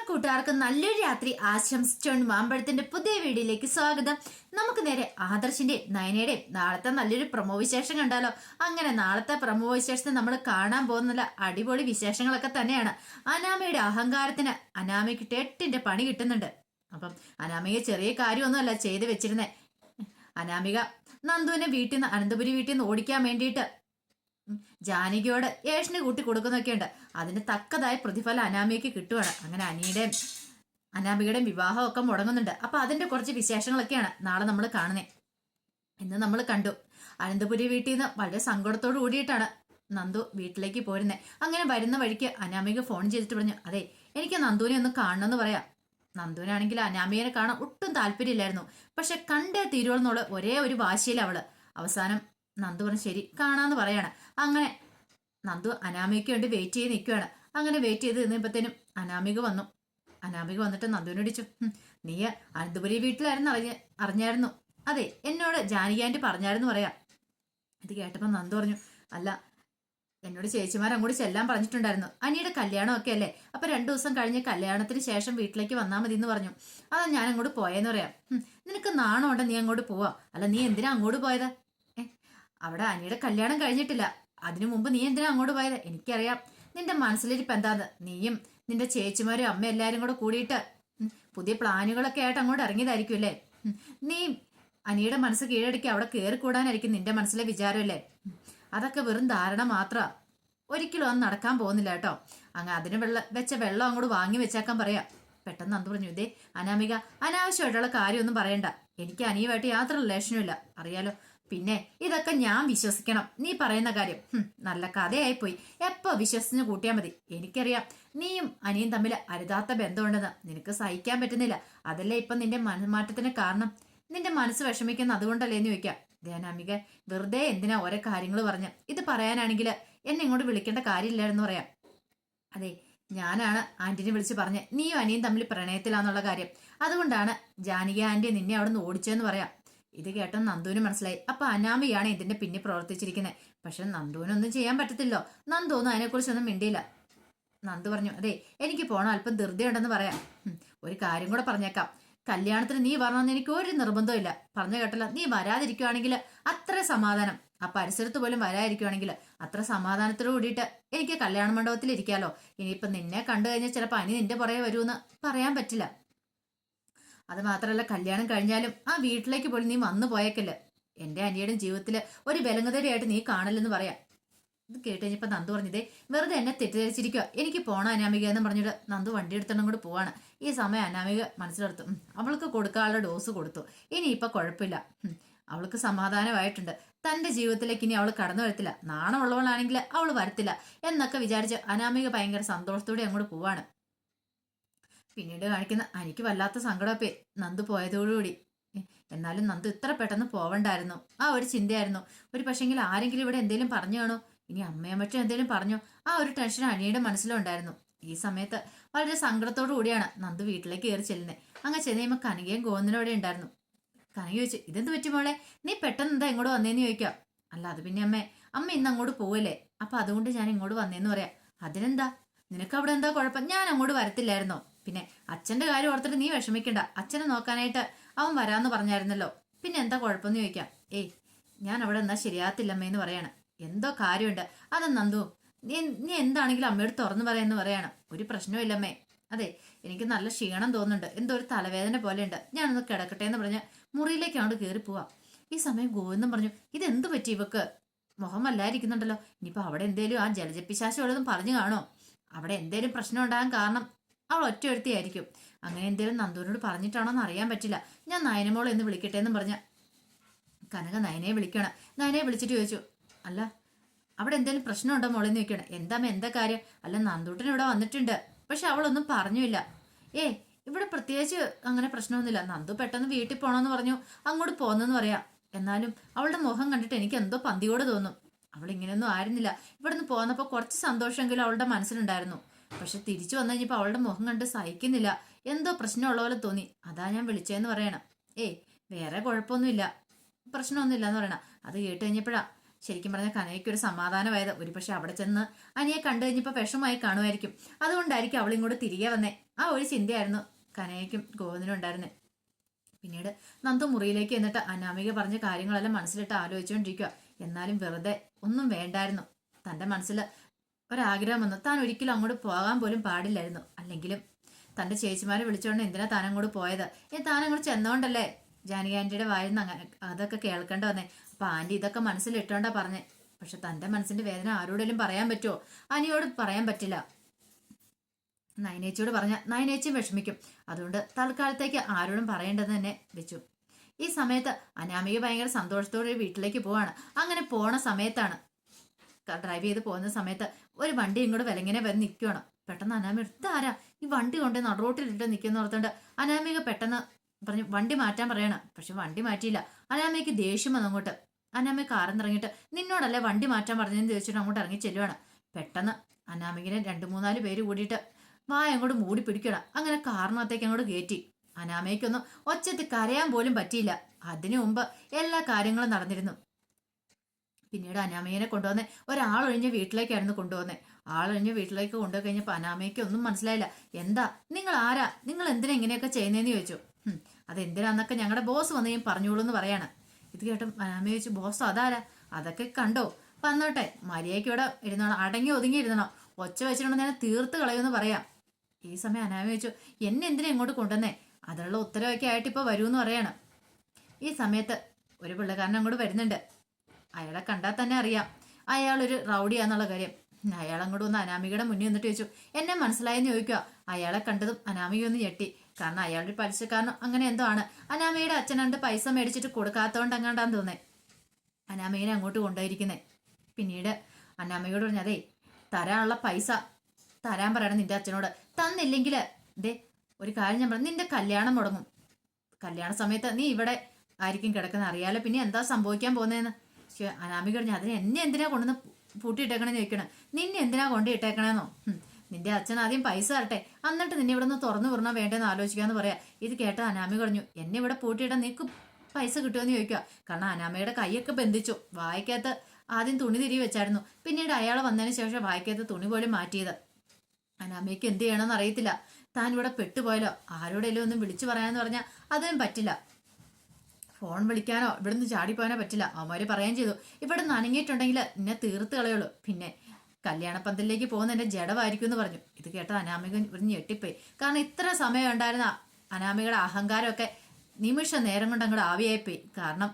കൂട്ടുകാർക്ക് നല്ലൊരു രാത്രി ആശംസിച്ചുകൊണ്ട് മാമ്പഴത്തിന്റെ പുതിയ വീഡിയോയിലേക്ക് സ്വാഗതം. നമുക്ക് നേരെ ആദർശിന്റെ നയനയുടെയും നാളത്തെ നല്ലൊരു പ്രൊമോ വിശേഷം കണ്ടാലോ. അങ്ങനെ നാളത്തെ പ്രൊമോ വിശേഷത്തെ നമ്മൾ കാണാൻ പോകുന്ന അടിപൊളി വിശേഷങ്ങളൊക്കെ തന്നെയാണ്. അനാമയുടെ അഹങ്കാരത്തിന് അനാമയ്ക്ക് എട്ടിന്റെ പണി കിട്ടുന്നുണ്ട്. അപ്പം അനാമിക ചെറിയ കാര്യമൊന്നുമല്ല ചെയ്ത് വെച്ചിരുന്നേ. അനാമിക നന്ദുവിനെ വീട്ടിൽ നിന്ന് അനന്തപുരി വീട്ടിൽ നിന്ന് ഓടിക്കാൻ വേണ്ടിയിട്ട് ജാനകിയോട് ഏഷന് കൂട്ടി കൊടുക്കുന്നൊക്കെയുണ്ട്. അതിന് തക്കതായ പ്രതിഫലം അനാമികയ്ക്ക് കിട്ടുവാണ്. അങ്ങനെ അനാമികയുടെയും വിവാഹമൊക്കെ മുടങ്ങുന്നുണ്ട്. അപ്പൊ അതിന്റെ കുറച്ച് വിശേഷങ്ങളൊക്കെയാണ് നാളെ നമ്മൾ കാണുന്നത്. ഇന്ന് നമ്മൾ കണ്ടു അനന്തപുരി വീട്ടിൽ നിന്ന് വളരെ സങ്കടത്തോടു കൂടിയിട്ടാണ് നന്ദു വീട്ടിലേക്ക് പോരുന്നത്. അങ്ങനെ വരുന്ന വഴിക്ക് അനാമിക ഫോൺ ചെയ്തിട്ട് പറഞ്ഞു, അതെ എനിക്ക് നന്ദുവിനെ ഒന്ന് കാണണമെന്ന് പറയാം. നന്ദുവിനാണെങ്കിൽ അനാമികനെ കാണാൻ ഒട്ടും താല്പര്യമില്ലായിരുന്നു. പക്ഷെ കണ്ടേ തീരുവെന്നുള്ള ഒരേ ഒരു വാശിയിൽ അവള്. അവസാനം നന്ദു പറഞ്ഞു ശരി കാണാന്ന് പറയാണ്. അങ്ങനെ നന്ദു അനാമികയ്ക്ക് വേണ്ടി വെയിറ്റ് ചെയ്ത് നിൽക്കുകയാണ്. അങ്ങനെ വെയിറ്റ് ചെയ്ത് നിന്നപ്പോഴത്തേനും അനാമിക വന്നു. അനാമിക വന്നിട്ട് നന്ദുവിനെ ഇടിച്ചു, നീ അനന്തപുരി വീട്ടിലായിരുന്നു അറിഞ്ഞായിരുന്നു. അതെ എന്നോട് ജാനകി ആന്റി പറഞ്ഞായിരുന്നു പറയാം. ഇത് കേട്ടപ്പോൾ നന്ദു പറഞ്ഞു, അല്ല എന്നോട് ചേച്ചിമാർ അങ്ങോട്ട് ചെല്ലാൻ പറഞ്ഞിട്ടുണ്ടായിരുന്നു. അനിയുടെ കല്യാണം ഒക്കെ അല്ലേ, അപ്പൊ 2 ദിവസം കഴിഞ്ഞ് കല്യാണത്തിന് ശേഷം വീട്ടിലേക്ക് വന്നാൽ മതി എന്ന് പറഞ്ഞു. അതാ ഞാൻ അങ്ങോട്ട് പോയെന്ന് പറയാം. നിനക്ക് നാണമുണ്ട് നീ അങ്ങോട്ട് പോവാ. അല്ല നീ എന്തിനാ അങ്ങോട്ട് പോയത്? അവിടെ അനിയുടെ കല്യാണം കഴിഞ്ഞിട്ടില്ല, അതിനു മുമ്പ് നീ എന്തിനാ അങ്ങോട്ട് പോയത്? എനിക്കറിയാം നിന്റെ മനസ്സിലിരിപ്പ് എന്താന്ന്. നീയും നിന്റെ ചേച്ചിമാരും അമ്മ എല്ലാരും കൂടെ കൂടിയിട്ട് പുതിയ പ്ലാനുകളൊക്കെ ആയിട്ട് അങ്ങോട്ട് ഇറങ്ങിയതായിരിക്കും അല്ലേ. നീ അനിയുടെ മനസ്സ് കീഴടക്കി അവിടെ കയറി കൂടാനായിരിക്കും നിന്റെ മനസ്സിലെ വിചാരമല്ലേ. അതൊക്കെ വെറും ധാരണ മാത്രമാ, ഒരിക്കലും അത് നടക്കാൻ പോകുന്നില്ല കേട്ടോ. അങ്ങ് അതിന് വെച്ച വെള്ളം അങ്ങോട്ട് വാങ്ങി വെച്ചേക്കാൻ പറയാ. പെട്ടെന്ന് നന്ദു പറഞ്ഞു, ഇതേ അനാമിക അനാവശ്യമായിട്ടുള്ള കാര്യമൊന്നും പറയണ്ട. എനിക്ക് അനിയുമായിട്ട് യാതൊരു റിലേഷനും ഇല്ല അറിയാലോ. പിന്നെ ഇതൊക്കെ ഞാൻ വിശ്വസിക്കണം നീ പറയുന്ന കാര്യം? നല്ല കഥയായിപ്പോയി. എപ്പോ വിശ്വസിച്ച് കൂട്ടിയാൽ മതി. എനിക്കറിയാം നീയും അനിയും തമ്മിൽ അരുതാത്ത ബന്ധമുണ്ടെന്ന്. നിനക്ക് സഹിക്കാൻ പറ്റുന്നില്ല. അതല്ലേ ഇപ്പൊ നിന്റെ മനംമാറ്റത്തിന് കാരണം. നിന്റെ മനസ്സ് വിഷമിക്കുന്ന അതുകൊണ്ടല്ലേ എന്ന് ചോദിക്കാം. ധ്യാനാമിക വെറുതെ എന്തിനാ ഓരോ കാര്യങ്ങൾ പറഞ്ഞ്. ഇത് പറയാനാണെങ്കിൽ എന്നെ ഇങ്ങോട്ട് വിളിക്കേണ്ട കാര്യമില്ലായിരുന്നു പറയാം. അതെ ഞാനാണ് ആന്റിനെ വിളിച്ച് പറഞ്ഞ് നീയും അനിയും തമ്മിൽ പ്രണയത്തിലാന്നുള്ള കാര്യം. അതുകൊണ്ടാണ് ജാനകി ആന്റി നിന്നെ അവിടെ നിന്ന് ഓടിച്ചതെന്ന് പറയാം. ഇത് കേട്ടോ നന്ദുവിന് മനസ്സിലായി. അപ്പൊ അനാമിയാണ് ഇതിന്റെ പിന്നെ പ്രവർത്തിച്ചിരിക്കുന്നത്. പക്ഷെ നന്ദുവിനൊന്നും ചെയ്യാൻ പറ്റത്തില്ലോ. നന്ദുവൊന്നും അതിനെക്കുറിച്ചൊന്നും മിണ്ടിയില്ല. നന്ദു പറഞ്ഞു, അതെ എനിക്ക് പോണം, അല്പം ധൃതിയുണ്ടെന്ന് പറയാം. ഒരു കാര്യം കൂടെ പറഞ്ഞേക്കാം, കല്യാണത്തിന് നീ വരണമെന്ന് എനിക്ക് ഒരു നിർബന്ധവും ഇല്ല. പറഞ്ഞു കേട്ടല്ലോ, നീ വരാതിരിക്കുവാണെങ്കിൽ അത്ര സമാധാനം. ആ പരിസരത്ത് പോലും വരാതിരിക്കുവാണെങ്കിൽ അത്ര സമാധാനത്തോട് കൂടിയിട്ട് എനിക്ക് കല്യാണ മണ്ഡപത്തിൽ ഇരിക്കാലോ. ഇനിയിപ്പൊ നിന്നെ കണ്ടു കഴിഞ്ഞാൽ ചിലപ്പോൾ അനി നിന്റെ പുറകെ വരുമെന്ന് പറയാൻ പറ്റില്ല. അത് മാത്രമല്ല കല്യാണം കഴിഞ്ഞാലും ആ വീട്ടിലേക്ക് പോലും നീ വന്നു പോയേക്കല്ലേ. എന്റെ അനിയുടെ ജീവിതത്തിൽ ഒരു വിലങ്ങുതടിയായിട്ട് നീ കാണില്ലെന്ന് പറയാം. ഇത് കേട്ട് കഴിഞ്ഞപ്പോ നന്ദു പറഞ്ഞതേ വെറുതെ എന്നെ തെറ്റിദ്ധരിച്ചിരിക്കുക, എനിക്ക് പോണ അനാമിക എന്ന് പറഞ്ഞിട്ട് നന്ദു വണ്ടി എടുത്തോണ്ടും കൂടി പോവാണ്. ഈ സമയം അനാമിക മനസ്സിലെടുത്തു, അവൾക്ക് കൊടുക്കാനുള്ള ഡോസ് കൊടുത്തു, ഇനിയിപ്പൊ കുഴപ്പമില്ല, അവൾക്ക് സമാധാനമായിട്ടുണ്ട്. തന്റെ ജീവിതത്തിലേക്ക് ഇനി അവൾ കടന്നു വരത്തില്ല. നാണമുള്ളവളാണെങ്കിൽ അവൾ വരത്തില്ല എന്നൊക്കെ വിചാരിച്ച് അനാമിക ഭയങ്കര സന്തോഷത്തോടെ അങ്ങോട്ട് പോവാണ്. പിന്നീട് കാണിക്കുന്ന എനിക്ക് വല്ലാത്ത സങ്കടമൊക്കെ നന്ദു പോയതോടുകൂടി. എന്നാലും നന്ദു ഇത്ര പെട്ടെന്ന് പോവണ്ടായിരുന്നു. ആ ഒരു ചിന്തയായിരുന്നു. ഒരു പക്ഷെങ്കിൽ ആരെങ്കിലും ഇവിടെ എന്തെങ്കിലും പറഞ്ഞു കാണോ, ഇനി അമ്മയെ മറ്റും എന്തെങ്കിലും പറഞ്ഞോ, ആ ഒരു ടെൻഷൻ അനിയുടെ മനസ്സിലുണ്ടായിരുന്നു. ഈ സമയത്ത് വളരെ സങ്കടത്തോടു കൂടിയാണ് നന്ദു വീട്ടിലേക്ക് കയറി ചെല്ലുന്നത്. അങ്ങനെ ചെന്ന് കഴിയുമ്പോൾ കനകയും ഗോവിന്ദനോടെ ഉണ്ടായിരുന്നു. കനക ചോദിച്ചു, ഇതെന്ത് പറ്റി മോളെ, നീ പെട്ടെന്ന് എന്താ ഇങ്ങോട്ട് വന്നേന്ന് ചോദിക്കാം. അല്ല അത് പിന്നെ അമ്മ ഇന്ന് അങ്ങോട്ട് പോവല്ലേ, അപ്പൊ അതുകൊണ്ട് ഞാൻ ഇങ്ങോട്ട് വന്നേന്ന് പറയാം. അതിനെന്താ, നിനക്ക് അവിടെ എന്താ കുഴപ്പം? ഞാൻ അങ്ങോട്ട് വരത്തില്ലായിരുന്നോ? പിന്നെ അച്ഛന്റെ കാര്യം ഓർത്തിട്ട് നീ വിഷമിക്കണ്ട, അച്ഛനെ നോക്കാനായിട്ട് അവൻ വരാന്ന് പറഞ്ഞായിരുന്നല്ലോ, പിന്നെ എന്താ കുഴപ്പമെന്ന് ചോദിക്കാം. ഏയ് ഞാൻ അവിടെ എന്താ ശരിയാകത്തില്ലമ്മേന്ന് പറയാണ്. എന്തോ കാര്യമുണ്ട്. അത് നന്ദു നീ എന്താണെങ്കിലും അമ്മയോട് തുറന്നു പറയാന്ന് പറയാണ്. ഒരു പ്രശ്നമില്ലമ്മേ. അതെ എനിക്ക് നല്ല ക്ഷീണം തോന്നുന്നുണ്ട്, എന്തോ ഒരു തലവേദന പോലെ ഉണ്ട്, ഞാനൊന്ന് കിടക്കട്ടെ എന്ന് പറഞ്ഞ് മുറിയിലേക്ക് അങ്ങോട്ട് കയറി പോവാം. ഈ സമയം ഗോവിന്ദൻ പറഞ്ഞു, ഇതെന്ത് പറ്റി ഇവക്ക്, മുഖം വല്ലാതിരിക്കുന്നുണ്ടല്ലോ. ഇനിയിപ്പോ അവിടെ എന്തേലും ആ ജലജപ്പിശാശോടൊന്നും പറഞ്ഞു കാണോ, അവിടെ എന്തേലും പ്രശ്നം ഉണ്ടാകാൻ കാരണം അവൾ ഒറ്റ ഒരുത്തിയായിരിക്കും. അങ്ങനെ എന്തേലും നന്ദുവിനോട് പറഞ്ഞിട്ടാണോ എന്ന് അറിയാൻ പറ്റില്ല. ഞാൻ നയനമോൾ എന്ന് വിളിക്കട്ടെ എന്നും പറഞ്ഞ കനക നയനയെ വിളിക്കണം. നയനയെ വിളിച്ചിട്ട് ചോദിച്ചു, അല്ല അവിടെ എന്തേലും പ്രശ്നമുണ്ടോ മോളെന്ന് ചോദിക്കണം. എന്താ കാര്യം? അല്ല നന്ദൂട്ടൻ ഇവിടെ വന്നിട്ടുണ്ട്, പക്ഷെ അവളൊന്നും പറഞ്ഞില്ല. ഇവിടെ പ്രത്യേകിച്ച് അങ്ങനെ പ്രശ്നമൊന്നുമില്ല. നന്ദു പെട്ടെന്ന് വീട്ടിൽ പോണമെന്ന് പറഞ്ഞു അങ്ങോട്ട് പോന്നെന്ന് പറയാം. എന്നാലും അവളുടെ മുഖം കണ്ടിട്ട് എനിക്ക് എന്തോ പന്തിയോട് തോന്നും. അവൾ ഇങ്ങനെയൊന്നും ആയിരുന്നില്ല. ഇവിടുന്ന് പോന്നപ്പോൾ കുറച്ച് സന്തോഷമെങ്കിലും അവളുടെ മനസ്സിലുണ്ടായിരുന്നു. പക്ഷെ തിരിച്ചു വന്നു കഴിഞ്ഞപ്പോൾ അവളുടെ മുഖം കണ്ട് സഹിക്കുന്നില്ല, എന്തോ പ്രശ്നമുള്ള പോലെ തോന്നി. അതാ ഞാൻ വിളിച്ചതെന്ന് പറയണം. വേറെ കുഴപ്പമൊന്നുമില്ല, പ്രശ്നമൊന്നുമില്ല എന്ന് പറയണം. അത് കേട്ട് കഴിഞ്ഞപ്പോഴാ ശരിക്കും പറഞ്ഞാൽ കനയ്ക്ക് ഒരു സമാധാനമായത്. ഒരു പക്ഷെ അവിടെ ചെന്ന് അനിയെ കണ്ടു കഴിഞ്ഞപ്പോൾ വിഷമായി കാണുമായിരിക്കും. അതുകൊണ്ടായിരിക്കും അവളിങ്ങോട്ട് തിരികെ വന്നേ. ആ ആ ഒരു ചിന്തയായിരുന്നു കനയ്ക്കും ഗോവിന്ദനും ഉണ്ടായിരുന്നത്. പിന്നീട് നന്ദു മുറിയിലേക്ക് എന്നിട്ട് അനാമിക പറഞ്ഞ കാര്യങ്ങളെല്ലാം മനസ്സിലിട്ട് ആലോചിച്ചുകൊണ്ടിരിക്കുക. എന്നാലും വെറുതെ ഒന്നും വേണ്ടായിരുന്നു. തൻ്റെ മനസ്സിൽ ഒരാഗ്രഹം വന്നു. താൻ ഒരിക്കലും അങ്ങോട്ട് പോകാൻ പോലും പാടില്ലായിരുന്നു. അല്ലെങ്കിലും തൻ്റെ ചേച്ചിമാരെ വിളിച്ചുകൊണ്ട് എന്തിനാ താൻ അങ്ങോട്ട് പോയത്? താൻ അങ്ങോട്ട് ചെന്നോണ്ടല്ലേ ജാനകി ആൻറ്റിയുടെ വായിന്ന് അങ്ങനെ അതൊക്കെ കേൾക്കേണ്ട വന്നേ. അപ്പം ആൻറ്റി ഇതൊക്കെ മനസ്സിലിട്ടോണ്ടാ പറഞ്ഞേ. പക്ഷെ തൻ്റെ മനസ്സിൻ്റെ വേദന ആരോടെങ്കിലും പറയാൻ പറ്റുമോ? അനിയോട് പറയാൻ പറ്റില്ല. നയനേച്ചിയോട് പറഞ്ഞ നയനേച്ചിയും വിഷമിക്കും. അതുകൊണ്ട് തൽക്കാലത്തേക്ക് ആരോടും പറയേണ്ടത് തന്നെ വെച്ചു. ഈ സമയത്ത് അനാമിക ഭയങ്കര സന്തോഷത്തോടെ വീട്ടിലേക്ക് പോവാണ്. അങ്ങനെ പോണ സമയത്താണ്, ഡ്രൈവ് ചെയ്ത് പോകുന്ന സമയത്ത് ഒരു വണ്ടി ഇങ്ങോട്ട് വിലങ്ങനെ വന്ന് നിൽക്കുകയാണ്. പെട്ടെന്ന് അനാമിക ഇതാരാ ഈ വണ്ടി കൊണ്ട് നടുറോട്ടിലിട്ട് നിൽക്കുന്ന ഓർത്തുകൊണ്ട് അനാമിക പെട്ടെന്ന് പറഞ്ഞു വണ്ടി മാറ്റാൻ പറയണം. പക്ഷെ വണ്ടി മാറ്റിയില്ല. അനാമികക്ക് ദേഷ്യം വന്നു. അങ്ങോട്ട് അനാമിക കാറിന്നിറങ്ങിയിട്ട് നിന്നോടല്ലേ വണ്ടി മാറ്റാൻ പറഞ്ഞതെന്ന് ചോദിച്ചിട്ട് അങ്ങോട്ട് ഇറങ്ങി ചെല്ലുവാണ്. പെട്ടെന്ന് അനാമികനെ 2-3 പേര് കൂടിയിട്ട് വായ അങ്ങോട്ട് മൂടി പിടിക്കണം. അങ്ങനെ കാറിനകത്തേക്ക് അങ്ങോട്ട് കയറ്റി. അനാമയ്ക്കൊന്നും ഒച്ചത്തിൽ കരയാൻ പോലും പറ്റിയില്ല. അതിനു മുമ്പ് എല്ലാ കാര്യങ്ങളും നടന്നിരുന്നു. പിന്നീട് അനാമയെ കൊണ്ടുവന്നേ ഒരാളൊഴിഞ്ഞ വീട്ടിലേക്കായിരുന്നു കൊണ്ടുവന്നേ. ആളൊഴിഞ്ഞ വീട്ടിലേക്ക് കൊണ്ടുപോയി കഴിഞ്ഞപ്പോൾ അനാമയ്ക്ക് ഒന്നും മനസ്സിലായില്ല. എന്താ നിങ്ങൾ ആരാ, നിങ്ങൾ എന്തിനാ ഇങ്ങനെയൊക്കെ ചെയ്യുന്നതെന്ന് ചോദിച്ചു. അതെന്തിനാന്നൊക്കെ ഞങ്ങളുടെ ബോസ് വന്ന് ഞാൻ പറഞ്ഞോളൂ എന്ന് പറയാണ്. ഇത് കേട്ടും അനാമ ചോദിച്ചു ബോസ് അതാരാ? അതൊക്കെ കണ്ടോ? വന്നോട്ടെ, മര്യാദയ്ക്ക് ഇവിടെ ഇരുന്നോണം, അടങ്ങി ഒതുങ്ങി ഇരുന്നോ, ഒച്ച വെച്ചിട്ടുണ്ടെങ്കിൽ ഞാൻ തീർത്ത് കളയുമെന്ന് പറയാം. ഈ സമയം അനാമ ചോദിച്ചു എന്നെ എന്തിനാ ഇങ്ങോട്ട് കൊണ്ടുവന്നേ? അതിനുള്ള ഉത്തരവൊക്കെ ആയിട്ട് ഇപ്പോൾ വരൂന്ന് പറയാണ്. ഈ സമയത്ത് ഒരു പിള്ളേക്കാരൻ അങ്ങോട്ട് വരുന്നുണ്ട്. അയാളെ കണ്ടാൽ തന്നെ അറിയാം അയാളൊരു റൗഡിയാന്നുള്ള കാര്യം. അയാളങ്ങോട്ട് വന്ന് അനാമികയുടെ മുന്നിൽ നിന്നിട്ട് ചോദിച്ചു എന്നെ മനസ്സിലായെന്ന് ചോദിക്കുക. അയാളെ കണ്ടതും അനാമിക ഒന്ന് ഞെട്ടി. കാരണം അയാളുടെ പലിശക്കാരനും അങ്ങനെ എന്തോ ആണ്. അനാമികയുടെ അച്ഛനണ്ട് പൈസ മേടിച്ചിട്ട് കൊടുക്കാത്തതുകൊണ്ട് അങ്ങാണ്ടാന്ന് തോന്നേ അനാമികനെ അങ്ങോട്ട് കൊണ്ടുപോയിരിക്കുന്നേ. പിന്നീട് അനാമികയോട് പറഞ്ഞു അതേ തരാനുള്ള പൈസ തരാൻ പറയണം നിന്റെ അച്ഛനോട്. തന്നില്ലെങ്കിൽ ദേ ഒരു കാര്യം ഞാൻ പറഞ്ഞു, നിന്റെ കല്യാണം മുടങ്ങും. കല്യാണ സമയത്ത് നീ ഇവിടെ ആയിരിക്കും കിടക്കുന്നത്, അറിയാലോ പിന്നെ എന്താ സംഭവിക്കാൻ പോകുന്നതെന്ന്. അനാമിക പറഞ്ഞു അതിന് എന്നെ എന്തിനാ കൊണ്ടുവന്ന് പൂട്ടിയിട്ടേക്കണെന്ന് ചോദിക്കണം. നിന്നെ എന്തിനാ കൊണ്ടിട്ടേക്കണേന്നോ? നിന്റെ അച്ഛൻ ആദ്യം പൈസ തരട്ടെ, എന്നിട്ട് നിന്നെ ഇവിടെ നിന്ന് തുറന്നു വിടണോ വേണ്ടെന്ന് ആലോചിക്കാന്ന് പറയാം. ഇത് കേട്ട അനാമി പറഞ്ഞു എന്നെ ഇവിടെ പൂട്ടിയിട്ടാൽ നിനക്ക് പൈസ കിട്ടുമെന്ന് ചോദിക്കുക. കാരണം അനാമയുടെ കൈയൊക്കെ ബന്ധിച്ചു. വായിക്കകത്ത് ആദ്യം തുണി തിരികെ വെച്ചായിരുന്നു. പിന്നീട് അയാൾ വന്നതിന് ശേഷം വായിക്കകത്ത് തുണി പോലും മാറ്റിയത്. അനാമയ്ക്ക് എന്ത് ചെയ്യണമെന്ന് അറിയത്തില്ല. താൻ ഇവിടെ പെട്ടുപോയാലോ, ആരോടെങ്കിലും ഒന്നും വിളിച്ചു പറയാന്ന് പറഞ്ഞാൽ അതിനും പറ്റില്ല. ഫോൺ വിളിക്കാനോ ഇവിടുന്ന് ചാടിപ്പോയാനോ പറ്റില്ല. അവന്മാര് പറയുകയും ചെയ്തു ഇവിടെ നിന്ന് അനങ്ങിയിട്ടുണ്ടെങ്കിൽ എന്നെ തീർത്ത് കളയുള്ളൂ. പിന്നെ കല്യാണപ്പന്തലിലേക്ക് പോകുന്ന എൻ്റെ ജഡമായിരിക്കും എന്ന് പറഞ്ഞു. ഇത് കേട്ട അനാമിക ഒരു ഞെട്ടിപ്പോയി. കാരണം ഇത്ര സമയം ഉണ്ടായിരുന്ന അനാമികയുടെ അഹങ്കാരമൊക്കെ നിമിഷ നേരം കൊണ്ട് അങ്ങോട്ട് ആവിയായിപ്പോയി. കാരണം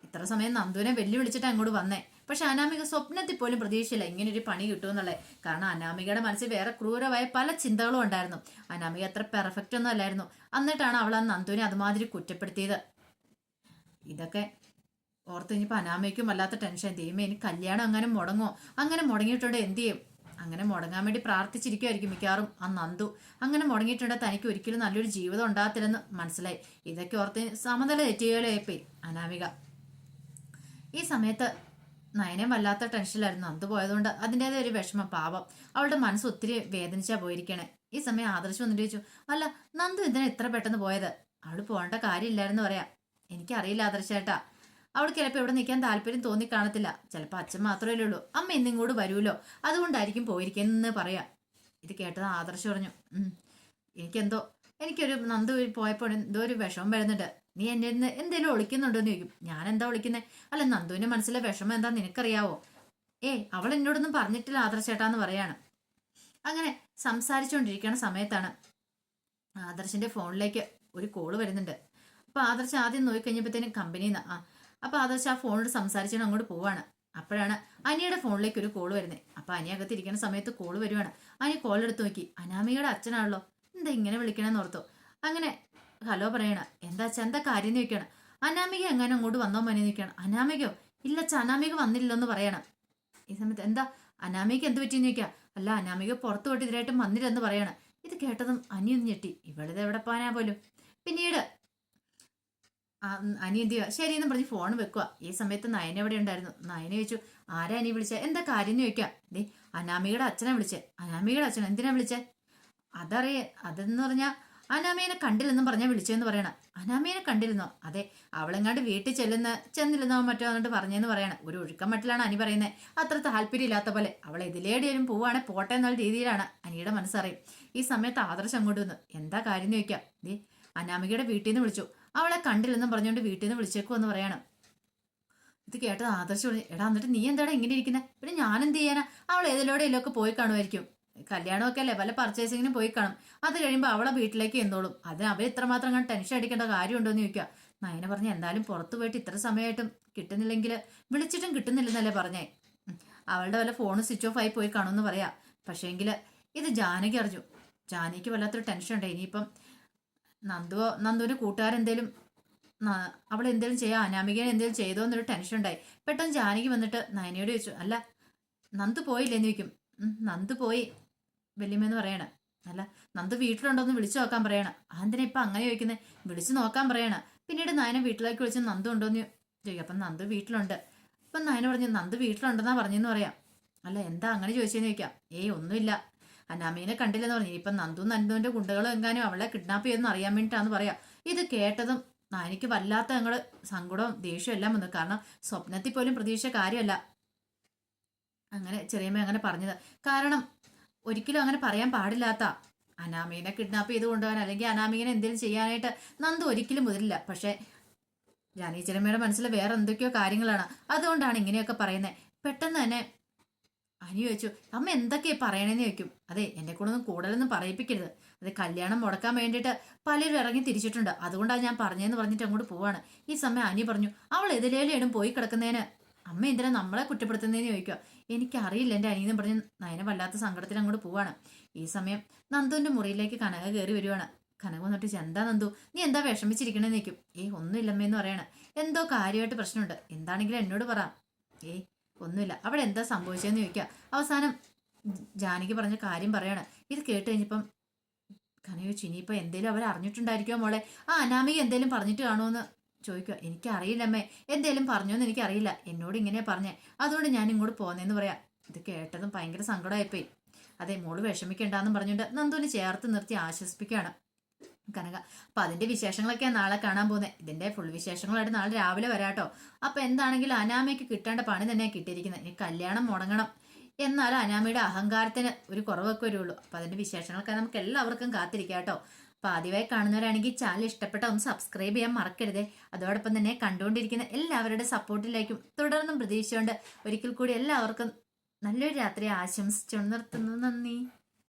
ഇത്ര സമയം നന്ദുവിനെ വെല്ലുവിളിച്ചിട്ട് അങ്ങോട്ട് വന്നേ. പക്ഷെ അനാമിക സ്വപ്നത്തിൽ പോലും പ്രതീക്ഷയില്ല ഇങ്ങനെ ഒരു പണി കിട്ടുമെന്നുള്ളത്. കാരണം അനാമികയുടെ മനസ്സിൽ വേറെ ക്രൂരമായ പല ചിന്തകളും ഉണ്ടായിരുന്നു. അനാമിക അത്ര പെർഫെക്റ്റ് ഒന്നും അല്ലായിരുന്നു. എന്നിട്ടാണ് അവൾ ആ നന്ദുവിനെ അതുമാതിരി കുറ്റപ്പെടുത്തിയത്. ഇതൊക്കെ ഓർത്ത് കഴിഞ്ഞപ്പോൾ അനാമയ്ക്കും വല്ലാത്ത ടെൻഷൻ. ദൈവമേ ഇനി കല്യാണം അങ്ങനെ മുടങ്ങോ? അങ്ങനെ മുടങ്ങിയിട്ടുണ്ട് എന്ത് ചെയ്യും? അങ്ങനെ മുടങ്ങാൻ വേണ്ടി പ്രാർത്ഥിച്ചിരിക്കുമായിരിക്കും മിക്കവാറും ആ നന്ദു. അങ്ങനെ മുടങ്ങിയിട്ടുണ്ട് തനിക്ക് ഒരിക്കലും നല്ലൊരു ജീവിതം ഉണ്ടാകത്തില്ലെന്ന് മനസ്സിലായി. ഇതൊക്കെ ഓർത്ത് സമനില തെറ്റുകയായിപ്പോയി അനാമിക. ഈ സമയത്ത് നയനം വല്ലാത്ത ടെൻഷനിലായിരുന്നു. നന്ദു പോയതുകൊണ്ട് അതിൻ്റെതായ ഒരു വിഷമം. പാവം അവളുടെ മനസ്സ് ഒത്തിരി വേദനിച്ചാ പോയിരിക്കണേ. ഈ സമയം ആദർശ് വന്നിട്ട് ചോദിച്ചു അല്ല നന്ദു എന്തിനാ ഇത്ര പെട്ടെന്ന് പോയത്? അവള് പോകേണ്ട കാര്യമില്ലായിരുന്നു പറയാം. എനിക്കറിയില്ല ആദർശേട്ടാ, അവൾക്ക് ചിലപ്പോൾ ഇവിടെ നിൽക്കാൻ താല്പര്യം തോന്നിക്കാണത്തില്ല. ചിലപ്പോൾ അച്ഛൻ മാത്രമല്ലേ ഉള്ളൂ, അമ്മ ഇന്നിങ്ങോട്ട് വരുമല്ലോ, അതുകൊണ്ടായിരിക്കും പോയിരിക്കുന്നെന്ന് പറയാം. ഇത് കേട്ടത് ആദർശ് പറഞ്ഞു എനിക്കൊരു നന്ദു പോയപ്പോൾ എന്തോ ഒരു വിഷമം വരുന്നുണ്ട്. നീ എൻ്റെ എന്തെങ്കിലും ഒളിക്കുന്നുണ്ടോ എന്ന് ചോദിക്കും. ഞാൻ എന്താ ഒളിക്കുന്നത്? അല്ല നന്ദുവിൻ്റെ മനസ്സിലെ വിഷമം എന്താ നിനക്കറിയാവോ? അവൾ എന്നോടൊന്നും പറഞ്ഞിട്ടില്ല ആദർശേട്ടാന്ന് പറയാണ്. അങ്ങനെ സംസാരിച്ചുകൊണ്ടിരിക്കുന്ന സമയത്താണ് ആദർശിന്റെ ഫോണിലേക്ക് ഒരു കോള് വരുന്നുണ്ട്. അപ്പൊ ആദർശ് ആദ്യം നോക്കിക്കഴിഞ്ഞപ്പോഴത്തേനും കമ്പനിന്ന് അപ്പൊ ആദർശ് ആ ഫോണിൽ സംസാരിച്ചാണ് അങ്ങോട്ട് പോവാണ്. അപ്പോഴാണ് അനിയുടെ ഫോണിലേക്ക് ഒരു കോള് വരുന്നത്. അപ്പൊ അനി അകത്തിരിക്കുന്ന സമയത്ത് കോള് വരുവാണ്. അനി കോൾ എടുത്ത് നോക്കി, അനാമികയുടെ അച്ഛനാണല്ലോ, എന്താ ഇങ്ങനെ വിളിക്കണമെന്ന് ഓർത്തു. അങ്ങനെ ഹലോ പറയണ. എന്താ അച്ഛൻ എന്താ കാര്യം എന്ന് ചോദിക്കണം. അനാമിക എങ്ങനെ അങ്ങോട്ട് വന്നോ മനി നിൽക്കണം. അനാമികയോ? ഇല്ല അച്ഛ അനാമിക വന്നില്ലെന്ന് പറയണം. ഈ സമയത്ത് എന്താ അനാമിക എന്ത് പറ്റിയെന്ന് ചോദിക്കാം. അല്ല അനാമിക പുറത്തു പോയിട്ട് ഇതിനായിട്ടും വന്നില്ലെന്ന് പറയണം. ഇത് കേട്ടതും അനിയൊന്ന് ഞെട്ടി. ഇവളിത് എവിടെ പോകാനാ പോലും. പിന്നീട് അനി എന്ത് ചെയ്യുക ശരിയെന്ന് പറഞ്ഞ് ഫോൺ വെക്കുക. ഈ സമയത്ത് നയന എവിടെ ഉണ്ടായിരുന്നു. നയന ചോദിച്ചു ആരാ അനി വിളിച്ച, എന്താ കാര്യം എന്ന് ചോദിക്കാം. അനാമികയുടെ അച്ഛനെ വിളിച്ചേ. അനാമികയുടെ അച്ഛൻ എന്തിനാ വിളിച്ചേ? അതെന്ന് പറഞ്ഞാൽ അനാമേനെ കണ്ടില്ലെന്നും പറഞ്ഞാൽ വിളിച്ചെന്ന് പറയണം. അനാമേനെ കണ്ടിരുന്നോ? അതെ, അവളെങ്ങാണ്ട് വീട്ടിൽ ചെന്നില്ലെന്നോ മറ്റോ എന്നിട്ട് പറഞ്ഞെന്ന് പറയണം. ഒരു ഒഴുക്കം മട്ടിലാണ് അനി പറയുന്നത്. അത്ര താല്പര്യമില്ലാത്ത പോലെ. അവൾ ഇതിലേടിയാലും പോവാണെ പോട്ടെ എന്നുള്ള രീതിയിലാണ് അനിയുടെ മനസ്സറിയും. ഈ സമയത്ത് ആദർശ് അങ്ങോട്ട് വന്നു. എന്താ കാര്യം എന്ന് ചോദിക്കാം. ദേ അനാമികയുടെ വീട്ടിൽ നിന്ന് വിളിച്ചു. അവളെ കണ്ടില്ലെന്നും പറഞ്ഞുകൊണ്ട് വീട്ടിൽ നിന്ന് വിളിച്ചേക്കുമെന്ന് പറയണം. ഇത് കേട്ടത് ആദർശ് പറഞ്ഞു, എടാ എന്നിട്ട് നീ എന്താടാ ഇങ്ങനെ ഇരിക്കുന്നത്? പിന്നെ ഞാൻ എന്ത് ചെയ്യാനാ? അവൾ ഏതിലൂടെയല്ലൊക്കെ പോയി കാണുമായിരിക്കും. കല്യാണമൊക്കെ അല്ലേ, വല്ല പർച്ചേസിങ്ങിനും പോയി കാണും. അത് കഴിയുമ്പോൾ അവളെ വീട്ടിലേക്ക് എന്തോളും. അതിന് അവർ ഇത്രമാത്രം കണ്ട് ടെൻഷൻ അടിക്കേണ്ട കാര്യമുണ്ടോ എന്ന് ചോദിക്കുക. നയന പറഞ്ഞു, എന്തായാലും പുറത്തു പോയിട്ട് ഇത്ര സമയമായിട്ടും കിട്ടുന്നില്ലെങ്കിൽ വിളിച്ചിട്ടും കിട്ടുന്നില്ലെന്നല്ലേ പറഞ്ഞേ. അവളുടെ വല്ല ഫോൺ സ്വിച്ച് ഓഫ് ആയി പോയി കാണുമെന്ന് പറയാ. പക്ഷേങ്കിൽ ഇത് ജാനകി അറിഞ്ഞു. ജാനകിക്ക് വല്ലാത്തൊരു ടെൻഷൻ ഉണ്ട്. ഇനിയിപ്പം നന്ദുവിന്റെ കൂട്ടുകാരെന്തേലും അവൾ എന്തേലും ചെയ്യാം, അനാമികനെ എന്തേലും ചെയ്തോ എന്നൊരു ടെൻഷൻ ഉണ്ടായി. പെട്ടെന്ന് ജാനകി വന്നിട്ട് നയനയോട് ചോദിച്ചു, അല്ല നന്ദു പോയില്ലേന്ന് ചോദിക്കും. നന്ദു പോയി വല്യമ്മയെന്ന് പറയണ. അല്ല നന്ദു വീട്ടിലുണ്ടോന്ന് വിളിച്ചു നോക്കാൻ പറയണം. അതെന്തിനാ ഇപ്പൊ അങ്ങനെ ചോദിക്കുന്നത്? വിളിച്ചു നോക്കാൻ പറയണം. പിന്നീട് നയനെ വീട്ടിലേക്ക് വിളിച്ച് നന്ദു ഉണ്ടോന്ന് ചോദിക്കും. അപ്പം നന്ദു വീട്ടിലുണ്ട്. ഇപ്പം നയന പറഞ്ഞു, നന്ദു വീട്ടിലുണ്ടെന്നാ പറഞ്ഞെന്ന് പറയാം. അല്ല എന്താ അങ്ങനെ ചോദിച്ചെന്ന് ചോദിക്കാം. ഏയ് ഒന്നുമില്ല, അനാമീനെ കണ്ടില്ലെന്ന് പറഞ്ഞു. ഇപ്പം നന്ദുവിന്റെ ഗുണ്ടകളും എങ്ങാനും അവളെ കിഡ്നാപ്പ് ചെയ്തെന്ന് അറിയാൻ വേണ്ടിയിട്ടാന്ന് പറയാം. ഇത് കേട്ടതും എനിക്ക് വല്ലാത്ത ഞങ്ങള് സങ്കടവും ദേഷ്യവും എല്ലാം വന്നു. കാരണം സ്വപ്നത്തിൽ പോലും പ്രതീക്ഷ കാര്യമല്ല അങ്ങനെ ചെറിയമ്മ അങ്ങനെ പറഞ്ഞത്. കാരണം ഒരിക്കലും അങ്ങനെ പറയാൻ പാടില്ലാത്ത അനാമീനെ കിഡ്നാപ്പ് ചെയ്ത് കൊണ്ടുപോകാൻ അല്ലെങ്കിൽ അനാമീനെ എന്തെങ്കിലും ചെയ്യാനായിട്ട് നന്ദു ഒരിക്കലും മുതിരില്ല. പക്ഷെ ജാനകി ചെറിയമ്മയുടെ മനസ്സിൽ വേറെ എന്തൊക്കെയോ കാര്യങ്ങളാണ്. അതുകൊണ്ടാണ് ഇങ്ങനെയൊക്കെ പറയുന്നത്. പെട്ടെന്ന് തന്നെ അനി ചോദിച്ചു, അമ്മ എന്തൊക്കെയാ പറയണേന്ന് ചോദിക്കും. അതെ എന്നെ കൊണ്ടൊന്നും കൂടുതലൊന്നും പറയിപ്പിക്കരുത്. അത് കല്യാണം മുടക്കാൻ വേണ്ടിയിട്ട് പലരും ഇറങ്ങി തിരിച്ചിട്ടുണ്ട്. അതുകൊണ്ടാണ് ഞാൻ പറഞ്ഞതെന്ന് പറഞ്ഞിട്ട് അങ്ങോട്ട് പോവാണ്. ഈ സമയം അനി പറഞ്ഞു, അവൾ എതിലേലും പോയി കിടക്കുന്നതിന് അമ്മ എന്തിനാ നമ്മളെ കുറ്റപ്പെടുത്തുന്നതെന്ന് ചോദിക്കുക. എനിക്കറിയില്ല എൻ്റെ അനിയെന്ന് പറഞ്ഞ് നയന വല്ലാത്ത സങ്കടത്തിൽ അങ്ങോട്ട് പോവാണ്. ഈ സമയം നന്ദുവിന്റെ മുറിയിലേക്ക് കനക കയറി വരുവാണ്. കനക വന്നിട്ട്, എന്താ നന്ദു നീ എന്താ വിഷമിച്ചിരിക്കണേന്ന് ചോദിക്കും. ഒന്നുമില്ലമ്മേന്ന് പറയണ. എന്തോ കാര്യമായിട്ട് പ്രശ്നമുണ്ട്, എന്താണെങ്കിലും എന്നോട് പറ. ഒന്നുമില്ല, അവിടെ എന്താ സംഭവിച്ചതെന്ന് ചോദിക്കുക. അവസാനം ജാനകി പറഞ്ഞ കാര്യം പറയാണ്. ഇത് കേട്ട് കഴിഞ്ഞപ്പം കനക ചോദിച്ചു, ഇനിയിപ്പോൾ എന്തേലും അവർ അറിഞ്ഞിട്ടുണ്ടായിരിക്കുമോ മോളെ? അനാമിക എന്തേലും പറഞ്ഞിട്ട് കാണുമെന്ന് ചോദിക്കുക. എനിക്കറിയില്ലമ്മേ, എന്തേലും പറഞ്ഞോന്ന് എനിക്കറിയില്ല. എന്നോട് ഇങ്ങനെ പറഞ്ഞേ, അതുകൊണ്ട് ഞാൻ ഇങ്ങോട്ട് പോന്നേന്ന് പറയാം. ഇത് കേട്ടതും ഭയങ്കര സങ്കടമായിപ്പോയി. അതെ മോള് വിഷമിക്കണ്ടെന്നും പറഞ്ഞുകൊണ്ട് നന്ദുവിനെ ചേർത്ത് നിർത്തി ആശ്വസിപ്പിക്കുകയാണ് കനക. അപ്പൊ അതിന്റെ വിശേഷങ്ങളൊക്കെയാണ് നാളെ കാണാൻ പോകുന്നത്. ഇതിന്റെ ഫുൾ വിശേഷങ്ങളായിട്ട് നാളെ രാവിലെ വരാട്ടോ. അപ്പൊ എന്താണെങ്കിലും അനാമയ്ക്ക് കിട്ടേണ്ട പണി തന്നെയാണ് കിട്ടിയിരിക്കുന്നത്. ഇനി കല്യാണം മുടങ്ങണം, എന്നാലും അനാമയുടെ അഹങ്കാരത്തിന് ഒരു കുറവൊക്കെ വരുള്ളൂ. അപ്പൊ അതിന്റെ വിശേഷങ്ങളൊക്കെ നമുക്ക് എല്ലാവർക്കും കാത്തിരിക്കാം കേട്ടോ. അപ്പൊ ആദ്യമായി കാണുന്നവരാണെങ്കിൽ ചാനൽ ഇഷ്ടപ്പെട്ട ഒന്ന് സബ്സ്ക്രൈബ് ചെയ്യാൻ മറക്കരുതേ. അതോടൊപ്പം തന്നെ കണ്ടുകൊണ്ടിരിക്കുന്ന എല്ലാവരുടെ സപ്പോർട്ടിലേക്കും തുടർന്നും പ്രതീക്ഷിച്ചുകൊണ്ട് ഒരിക്കൽ കൂടി എല്ലാവർക്കും നല്ലൊരു രാത്രി ആശംസിച്ചു നിർത്തുന്നു. നന്ദി.